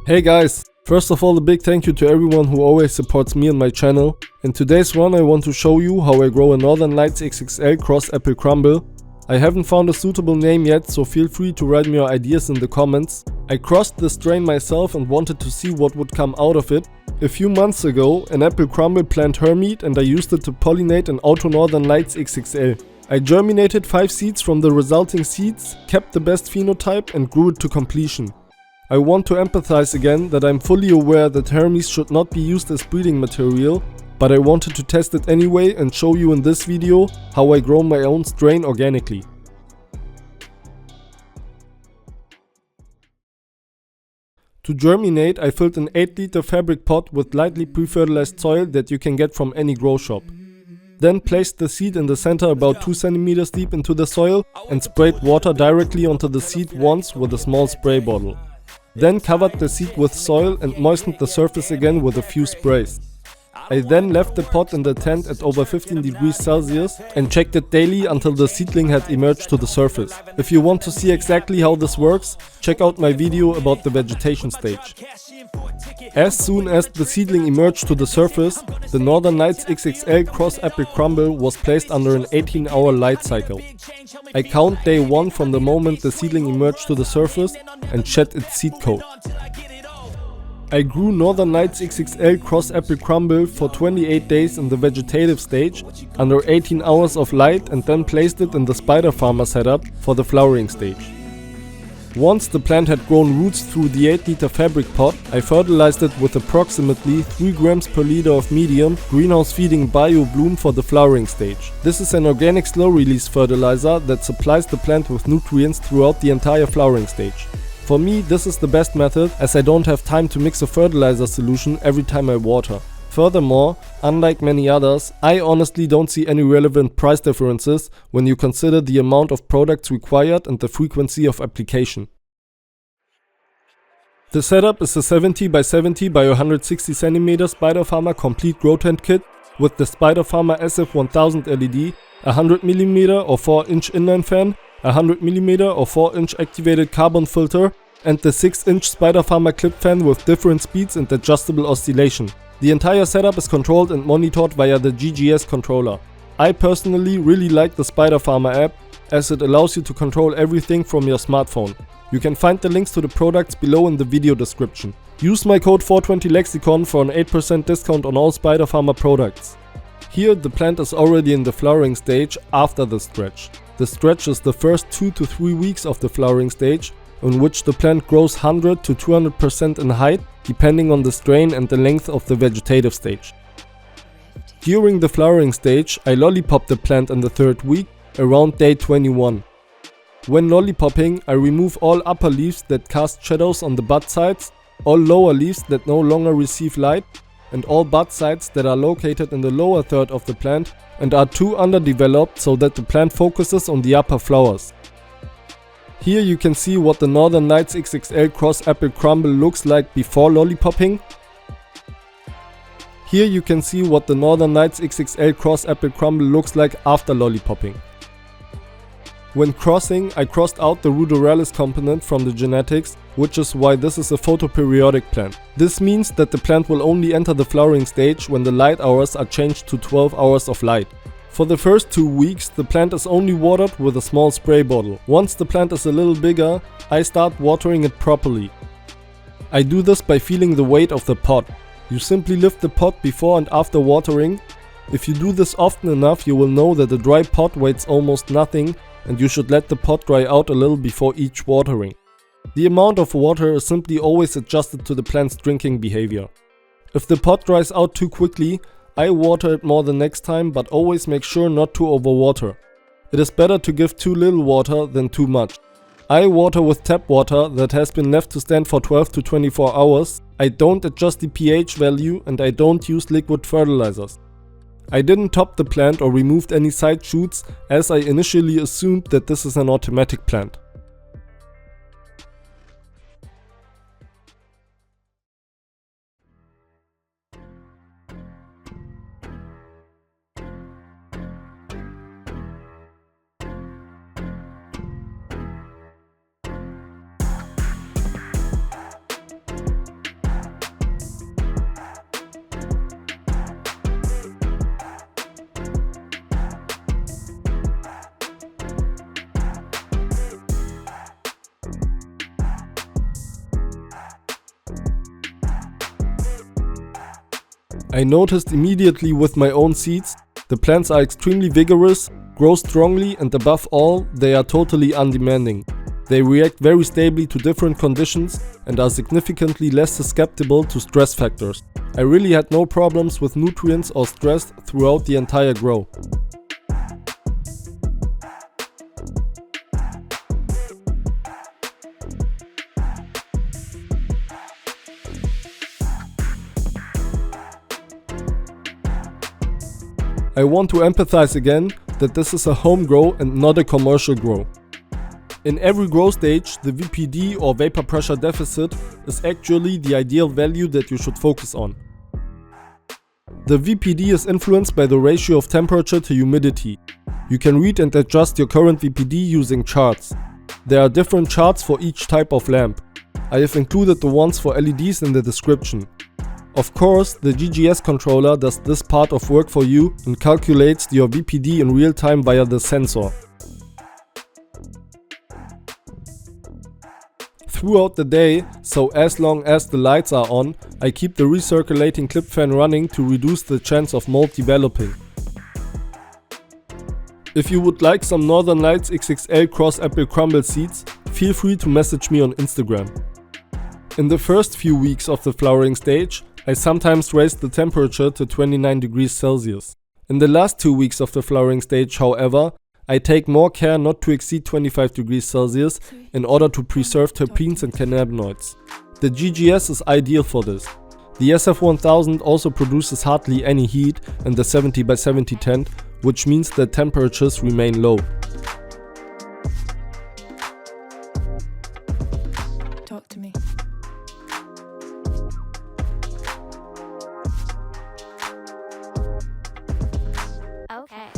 Hey guys! First of all, a big thank you to everyone who always supports me and my channel. In today's run I want to show you how I grow a Northern Lights XXL cross apple crumble. I haven't found a suitable name yet, so feel free to write me your ideas in the comments. I crossed the strain myself and wanted to see what would come out of it. A few months ago, an apple crumble plant hermit and I used it to pollinate an Auto Northern Lights XXL. I germinated 5 seeds from the resulting seeds, kept the best phenotype and grew it to completion. I want to empathize again that I'm fully aware that hermes should not be used as breeding material, but I wanted to test it anyway and show you in this video how I grow my own strain organically. To germinate, I filled an 8-liter fabric pot with lightly pre-fertilized soil that you can get from any grow shop. Then placed the seed in the center about 2 cm deep into the soil and sprayed water directly onto the seed once with a small spray bottle. Then covered the seed with soil and moistened the surface again with a few sprays. I then left the pot in the tent at over 15 degrees Celsius and checked it daily until the seedling had emerged to the surface. If you want to see exactly how this works, check out my video about the vegetation stage. As soon as the seedling emerged to the surface, the Northern Lights XXL cross apple crumble was placed under an 18-hour light cycle. I count day 1 from the moment the seedling emerged to the surface and shed its seed coat. I grew Northern Lights XXL cross apple crumble for 28 days in the vegetative stage under 18 hours of light and then placed it in the spider farmer setup for the flowering stage. Once the plant had grown roots through the 8-liter fabric pot, I fertilized it with approximately 3 grams per liter of medium, greenhouse feeding bio bloom for the flowering stage. This is an organic slow release fertilizer that supplies the plant with nutrients throughout the entire flowering stage. For me, this is the best method as I don't have time to mix a fertilizer solution every time I water. Furthermore, unlike many others, I honestly don't see any relevant price differences when you consider the amount of products required and the frequency of application. The setup is a 70 by 70 by 160 cm Spider Farmer complete grow tent kit with the Spider Farmer SF1000 LED, a 100mm or 4-inch inline fan, a 100mm or 4-inch activated carbon filter, and the 6-inch Spider Farmer clip fan with different speeds and adjustable oscillation. The entire setup is controlled and monitored via the GGS controller. I personally really like the Spider Farmer app as it allows you to control everything from your smartphone. You can find the links to the products below in the video description. Use my code 420Lexikon for an 8% discount on all Spider Farmer products. Here the plant is already in the flowering stage after the stretch. The stretch is the first 2 to 3 weeks of the flowering stage, in which the plant grows 100 to 200% in height, depending on the strain and the length of the vegetative stage. During the flowering stage, I lollipop the plant in the 3rd week, around day 21. When lollipopping, I remove all upper leaves that cast shadows on the bud sides, all lower leaves that no longer receive light, and all bud sides that are located in the lower third of the plant and are too underdeveloped so that the plant focuses on the upper flowers. Here you can see what the Northern Lights XXL cross apple crumble looks like before lollipopping. Here you can see what the Northern Lights XXL cross apple crumble looks like after lollipopping. When crossing, I crossed out the ruderellus component from the genetics, which is why this is a photoperiodic plant. This means that the plant will only enter the flowering stage when the light hours are changed to 12 hours of light. For the first 2 weeks, the plant is only watered with a small spray bottle. Once the plant is a little bigger, I start watering it properly. I do this by feeling the weight of the pot. You simply lift the pot before and after watering. If you do this often enough, you will know that a dry pot weighs almost nothing and you should let the pot dry out a little before each watering. The amount of water is simply always adjusted to the plant's drinking behavior. If the pot dries out too quickly, I water it more the next time, but always make sure not to overwater. It is better to give too little water than too much. I water with tap water that has been left to stand for 12 to 24 hours. I don't adjust the pH value and I don't use liquid fertilizers. I didn't top the plant or removed any side shoots as I initially assumed that this is an automatic plant. I noticed immediately with my own seeds, the plants are extremely vigorous, grow strongly, and above all, they are totally undemanding. They react very stably to different conditions and are significantly less susceptible to stress factors. I really had no problems with nutrients or stress throughout the entire grow. I want to emphasize again that this is a home grow and not a commercial grow. In every grow stage, the VPD or vapor pressure deficit is actually the ideal value that you should focus on. The VPD is influenced by the ratio of temperature to humidity. You can read and adjust your current VPD using charts. There are different charts for each type of lamp. I have included the ones for LEDs in the description. Of course, the GGS controller does this part of work for you and calculates your VPD in real time via the sensor. Throughout the day, so as long as the lights are on, I keep the recirculating clip fan running to reduce the chance of mold developing. If you would like some Northern Lights XXL Cross Apple Crumble seeds, feel free to message me on Instagram. In the first few weeks of the flowering stage, I sometimes raised the temperature to 29 degrees Celsius. In the last 2 weeks of the flowering stage, however, I take more care not to exceed 25 degrees Celsius in order to preserve terpenes and cannabinoids. The GGS is ideal for this. The SF1000 also produces hardly any heat in the 70x70 tent, which means that temperatures remain low. Talk to me. Okay.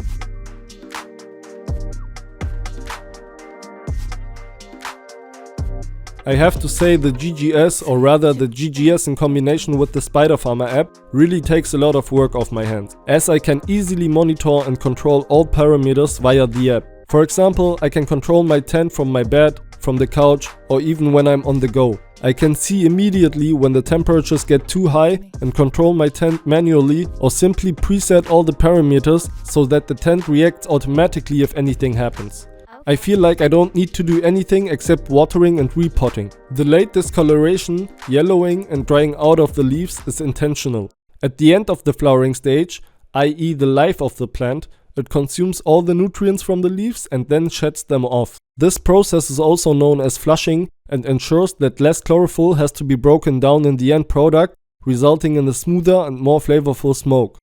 I have to say the GGS, or rather the GGS in combination with the Spider Farmer app, really takes a lot of work off my hands, as I can easily monitor and control all parameters via the app. For example, I can control my tent from my bed, from the couch, or even when I'm on the go. I can see immediately when the temperatures get too high and control my tent manually, or simply preset all the parameters so that the tent reacts automatically if anything happens. I feel like I don't need to do anything except watering and repotting. The late discoloration, yellowing and drying out of the leaves is intentional. At the end of the flowering stage, i.e. the life of the plant, it consumes all the nutrients from the leaves and then sheds them off. This process is also known as flushing and ensures that less chlorophyll has to be broken down in the end product, resulting in a smoother and more flavorful smoke.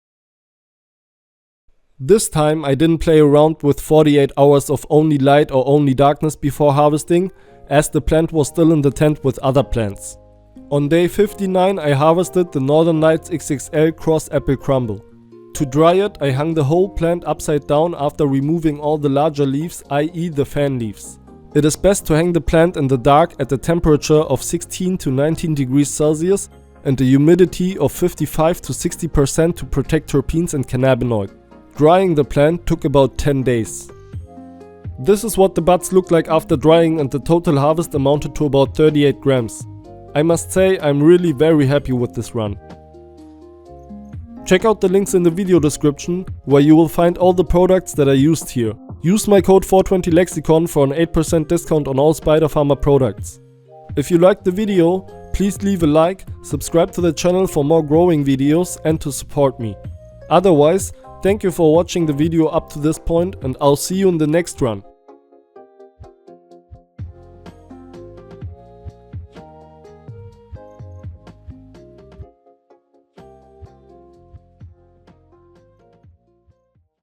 This time I didn't play around with 48 hours of only light or only darkness before harvesting, as the plant was still in the tent with other plants. On day 59 I harvested the Northern Lights XXL Cross Apple Crumble. To dry it, I hung the whole plant upside down after removing all the larger leaves, i.e. the fan leaves. It is best to hang the plant in the dark at a temperature of 16 to 19 degrees Celsius and a humidity of 55 to 60% to protect terpenes and cannabinoid. Drying the plant took about 10 days. This is what the buds look like after drying, and the total harvest amounted to about 38 grams. I must say I'm really very happy with this run. Check out the links in the video description where you will find all the products that I used here. Use my code 420Lexikon for an 8% discount on all Spider Farmer products. If you liked the video, please leave a like, subscribe to the channel for more growing videos and to support me. Otherwise, thank you for watching the video up to this point, and I'll see you in the next run.